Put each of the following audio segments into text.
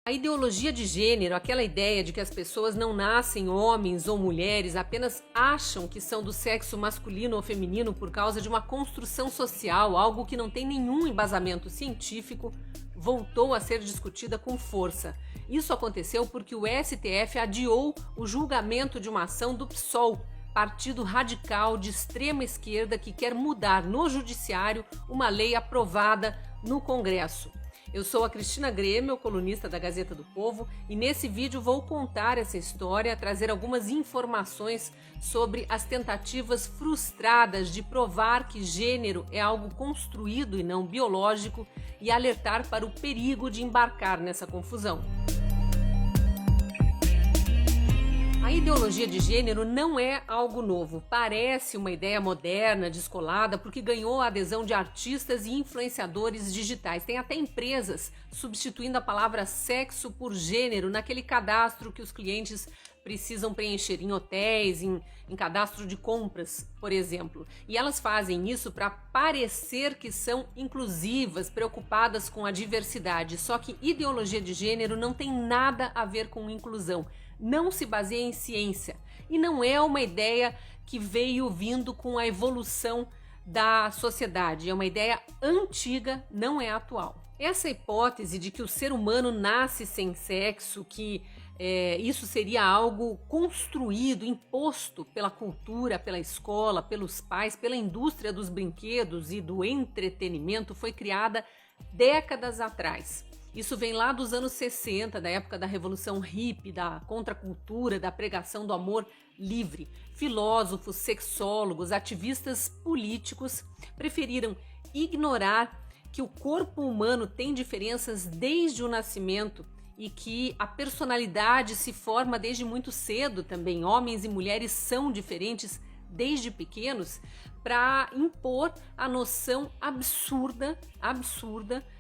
A ideologia de gênero, aquela ideia de que as pessoas não nascem homens ou mulheres, apenas acham que são do sexo masculino ou feminino por causa de uma construção social, algo que não tem nenhum embasamento científico, voltou a ser discutida com força. Isso aconteceu porque o STF adiou o julgamento de uma ação do PSOL, partido radical de extrema esquerda que quer mudar no judiciário uma lei aprovada no Congresso. Eu sou a Cristina Grêmio, colunista da Gazeta do Povo, e nesse vídeo vou contar essa história, trazer algumas informações sobre as tentativas frustradas de provar que gênero é algo construído e não biológico e alertar para o perigo de embarcar nessa confusão. A ideologia de gênero não é algo novo, parece uma ideia moderna, descolada, porque ganhou a adesão de artistas e influenciadores digitais. Tem até empresas substituindo a palavra sexo por gênero naquele cadastro que os clientes precisam preencher em hotéis, em cadastro de compras, por exemplo. E elas fazem isso para parecer que são inclusivas, preocupadas com a diversidade. Só que ideologia de gênero não tem nada a ver com inclusão. Não se baseia em ciência e não é uma ideia que veio vindo com a evolução da sociedade. É uma ideia antiga, não é atual. Essa hipótese de que o ser humano nasce sem sexo, que isso seria algo construído, imposto pela cultura, pela escola, pelos pais, pela indústria dos brinquedos e do entretenimento, foi criada décadas atrás. Isso vem lá dos anos 60, da época da Revolução Hippie, da contracultura, da pregação do amor livre. Filósofos, sexólogos, ativistas políticos preferiram ignorar que o corpo humano tem diferenças desde o nascimento e que a personalidade se forma desde muito cedo também. Homens e mulheres são diferentes desde pequenos, para impor a noção absurda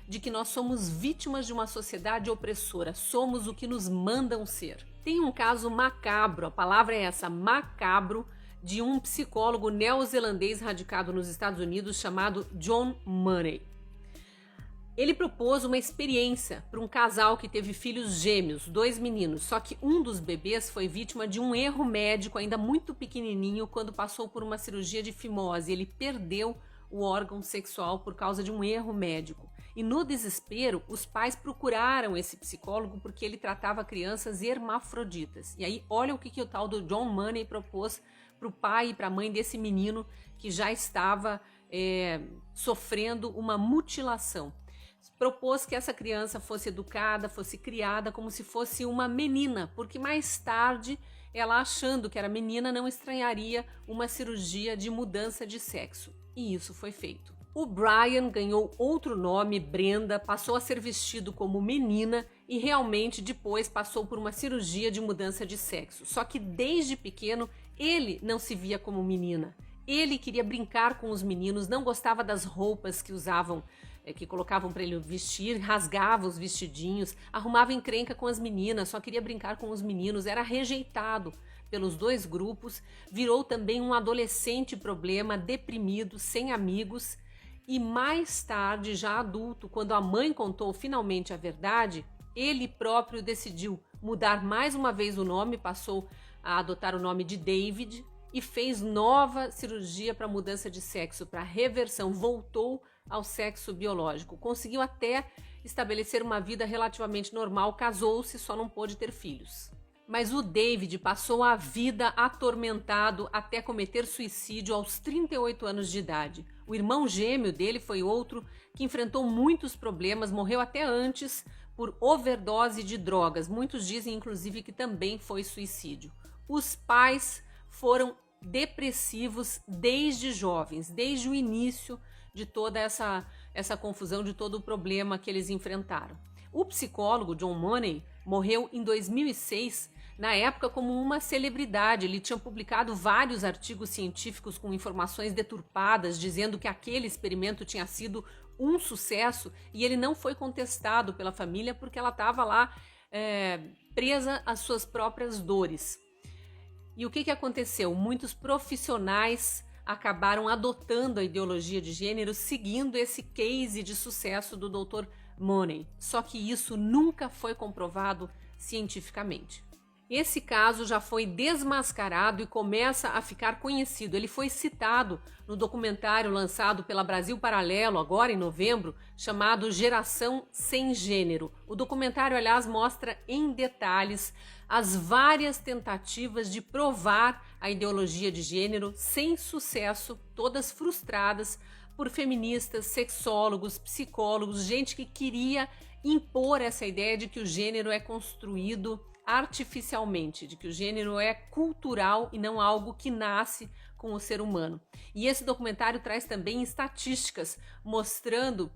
de que nós somos vítimas de uma sociedade opressora, somos o que nos mandam ser. Tem um caso macabro, a palavra é essa, macabro, de um psicólogo neozelandês radicado nos Estados Unidos chamado John Money. Ele propôs uma experiência para um casal que teve filhos gêmeos, 2 meninos, só que um dos bebês foi vítima de um erro médico ainda muito pequenininho quando passou por uma cirurgia de fimose. Ele perdeu o órgão sexual por causa de um erro médico. E no desespero, os pais procuraram esse psicólogo porque ele tratava crianças hermafroditas. E aí, olha o que o tal do John Money propôs para o pai e para a mãe desse menino que já estava sofrendo uma mutilação. Propôs que essa criança fosse educada, fosse criada como se fosse uma menina, porque mais tarde ela, achando que era menina, não estranharia uma cirurgia de mudança de sexo. E isso foi feito. O Brian ganhou outro nome, Brenda, passou a ser vestido como menina e realmente depois passou por uma cirurgia de mudança de sexo. Só que desde pequeno ele não se via como menina. Ele queria brincar com os meninos, não gostava das roupas que usavam, que colocavam para ele vestir, rasgava os vestidinhos, arrumava encrenca com as meninas, só queria brincar com os meninos, era rejeitado pelos dois grupos, virou também um adolescente problema, deprimido, sem amigos, e mais tarde, já adulto, quando a mãe contou finalmente a verdade, ele próprio decidiu mudar mais uma vez o nome, passou a adotar o nome de David e fez nova cirurgia para mudança de sexo, para reversão, voltou ao sexo biológico. Conseguiu até estabelecer uma vida relativamente normal, casou-se, só não pôde ter filhos. Mas o David passou a vida atormentado até cometer suicídio aos 38 anos de idade. O irmão gêmeo dele foi outro que enfrentou muitos problemas, morreu até antes por overdose de drogas. Muitos dizem, inclusive, que também foi suicídio. Os pais foram depressivos desde jovens, desde o início de toda essa confusão, de todo o problema que eles enfrentaram. O psicólogo John Money morreu em 2006, na época como uma celebridade. Ele tinha publicado vários artigos científicos com informações deturpadas, dizendo que aquele experimento tinha sido um sucesso, e ele não foi contestado pela família porque ela estava lá presa às suas próprias dores. E o que aconteceu? Muitos profissionais acabaram adotando a ideologia de gênero, seguindo esse case de sucesso do Dr. money. Só que isso nunca foi comprovado cientificamente. Esse caso já foi desmascarado e começa a ficar conhecido. Ele foi citado no documentário lançado pela Brasil Paralelo, agora em novembro, chamado Geração Sem Gênero. O documentário, aliás, mostra em detalhes as várias tentativas de provar a ideologia de gênero sem sucesso, todas frustradas por feministas, sexólogos, psicólogos, gente que queria impor essa ideia de que o gênero é construído artificialmente, de que o gênero é cultural e não algo que nasce com o ser humano. E esse documentário traz também estatísticas mostrando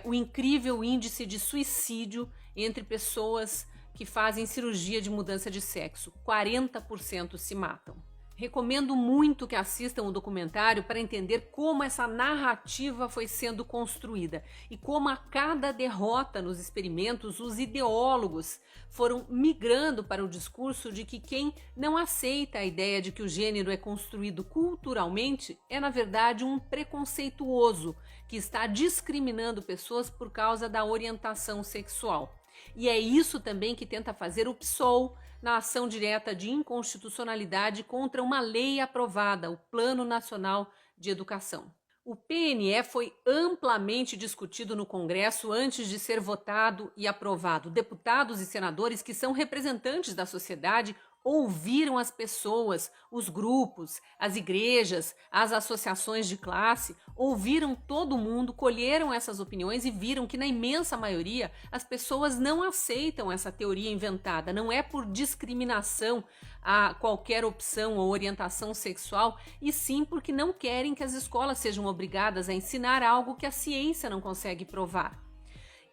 o incrível índice de suicídio entre pessoas que fazem cirurgia de mudança de sexo. 40% se matam. Recomendo muito que assistam o documentário para entender como essa narrativa foi sendo construída e como a cada derrota nos experimentos os ideólogos foram migrando para o discurso de que quem não aceita a ideia de que o gênero é construído culturalmente é, na verdade, um preconceituoso que está discriminando pessoas por causa da orientação sexual. E é isso também que tenta fazer o PSOL na ação direta de inconstitucionalidade contra uma lei aprovada, o Plano Nacional de Educação. O PNE foi amplamente discutido no Congresso antes de ser votado e aprovado. Deputados e senadores que são representantes da sociedade ouviram as pessoas, os grupos, as igrejas, as associações de classe, ouviram todo mundo, colheram essas opiniões e viram que na imensa maioria as pessoas não aceitam essa teoria inventada. Não é por discriminação a qualquer opção ou orientação sexual, e sim porque não querem que as escolas sejam obrigadas a ensinar algo que a ciência não consegue provar.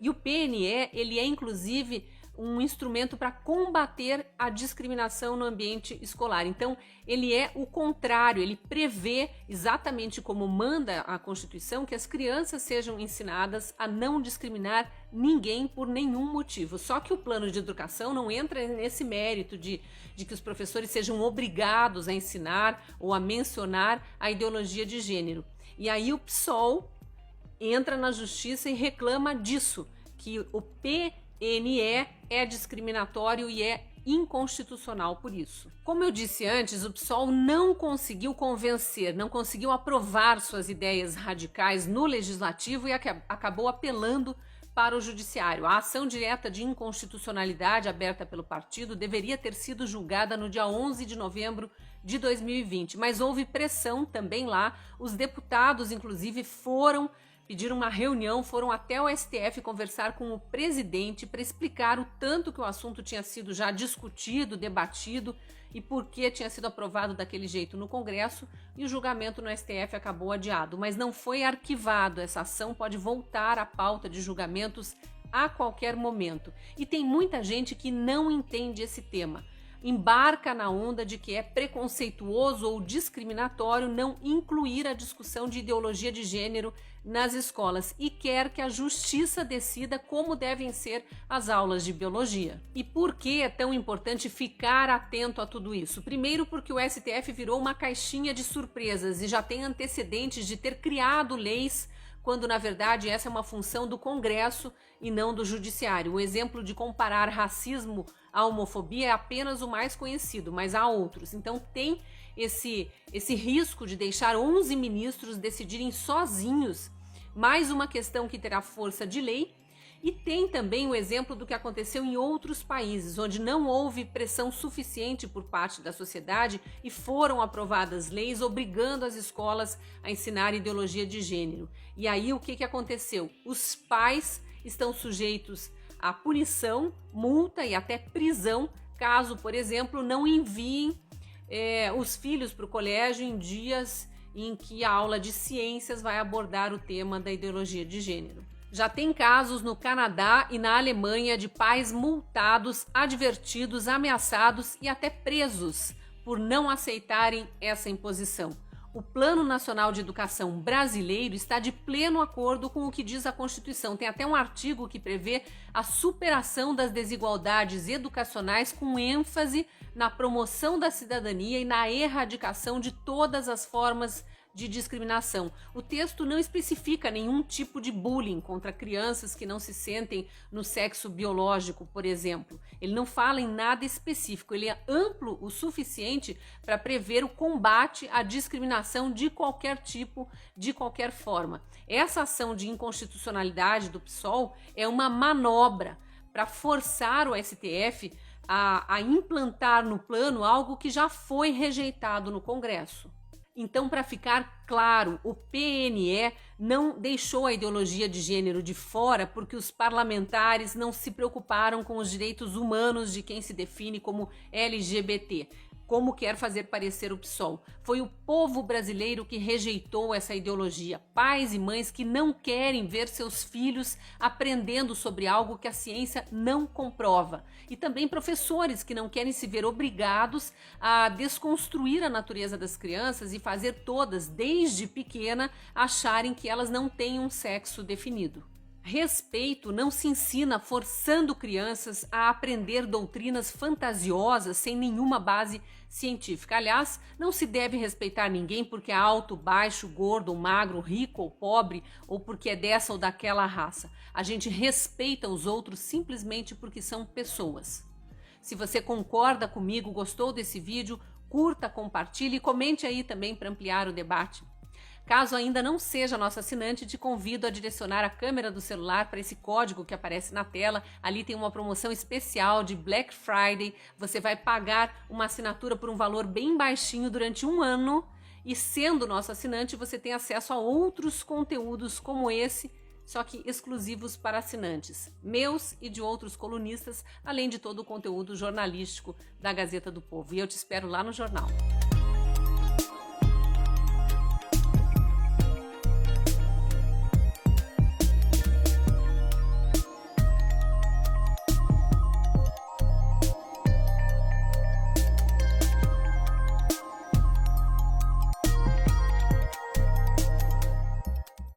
E o PNE, ele é inclusive um instrumento para combater a discriminação no ambiente escolar. Então, ele é o contrário, ele prevê, exatamente como manda a Constituição, que as crianças sejam ensinadas a não discriminar ninguém por nenhum motivo. Só que o plano de educação não entra nesse mérito de que os professores sejam obrigados a ensinar ou a mencionar a ideologia de gênero. E aí o PSOL entra na justiça e reclama disso, que o PNE é discriminatório e é inconstitucional por isso. Como eu disse antes, o PSOL não conseguiu convencer, não conseguiu aprovar suas ideias radicais no legislativo e acabou apelando para o judiciário. A ação direta de inconstitucionalidade aberta pelo partido deveria ter sido julgada no dia 11 de novembro de 2020, mas houve pressão também lá. Os deputados, inclusive, pediram uma reunião, foram até o STF conversar com o presidente para explicar o tanto que o assunto tinha sido já discutido, debatido e por que tinha sido aprovado daquele jeito no Congresso, e o julgamento no STF acabou adiado, mas não foi arquivado. Essa ação pode voltar à pauta de julgamentos a qualquer momento. E tem muita gente que não entende esse tema. Embarca na onda de que é preconceituoso ou discriminatório não incluir a discussão de ideologia de gênero nas escolas e quer que a justiça decida como devem ser as aulas de biologia. E por que é tão importante ficar atento a tudo isso? Primeiro, porque o STF virou uma caixinha de surpresas e já tem antecedentes de ter criado leis, quando na verdade essa é uma função do Congresso e não do Judiciário. O exemplo de comparar racismo à homofobia é apenas o mais conhecido, mas há outros. Então tem esse risco de deixar 11 ministros decidirem sozinhos mais uma questão que terá força de lei. E tem também o exemplo do que aconteceu em outros países, onde não houve pressão suficiente por parte da sociedade e foram aprovadas leis obrigando as escolas a ensinar ideologia de gênero. E aí o que aconteceu? Os pais estão sujeitos a punição, multa e até prisão, caso, por exemplo, não enviem os filhos para o colégio em dias em que a aula de ciências vai abordar o tema da ideologia de gênero. Já tem casos no Canadá e na Alemanha de pais multados, advertidos, ameaçados e até presos por não aceitarem essa imposição. O Plano Nacional de Educação brasileiro está de pleno acordo com o que diz a Constituição. Tem até um artigo que prevê a superação das desigualdades educacionais com ênfase na promoção da cidadania e na erradicação de todas as formas de discriminação. O texto não especifica nenhum tipo de bullying contra crianças que não se sentem no sexo biológico, por exemplo. Ele não fala em nada específico, ele é amplo o suficiente para prever o combate à discriminação de qualquer tipo, de qualquer forma. Essa ação de inconstitucionalidade do PSOL é uma manobra para forçar o STF a implantar no plano algo que já foi rejeitado no Congresso. Então, para ficar claro, o PNE não deixou a ideologia de gênero de fora porque os parlamentares não se preocuparam com os direitos humanos de quem se define como LGBT, como quer fazer parecer o PSOL. Foi o povo brasileiro que rejeitou essa ideologia. Pais e mães que não querem ver seus filhos aprendendo sobre algo que a ciência não comprova. E também professores que não querem se ver obrigados a desconstruir a natureza das crianças e fazer todas, desde pequena, acharem que elas não têm um sexo definido. Respeito não se ensina forçando crianças a aprender doutrinas fantasiosas sem nenhuma base científica. Aliás, não se deve respeitar ninguém porque é alto, baixo, gordo ou magro, rico ou pobre, ou porque é dessa ou daquela raça. A gente respeita os outros simplesmente porque são pessoas. Se você concorda comigo, gostou desse vídeo, curta, compartilhe e comente aí também para ampliar o debate. Caso ainda não seja nosso assinante, te convido a direcionar a câmera do celular para esse código que aparece na tela. Ali tem uma promoção especial de Black Friday. Você vai pagar uma assinatura por um valor bem baixinho durante 1 ano e, sendo nosso assinante, você tem acesso a outros conteúdos como esse, só que exclusivos para assinantes, meus e de outros colunistas, além de todo o conteúdo jornalístico da Gazeta do Povo. E eu te espero lá no jornal.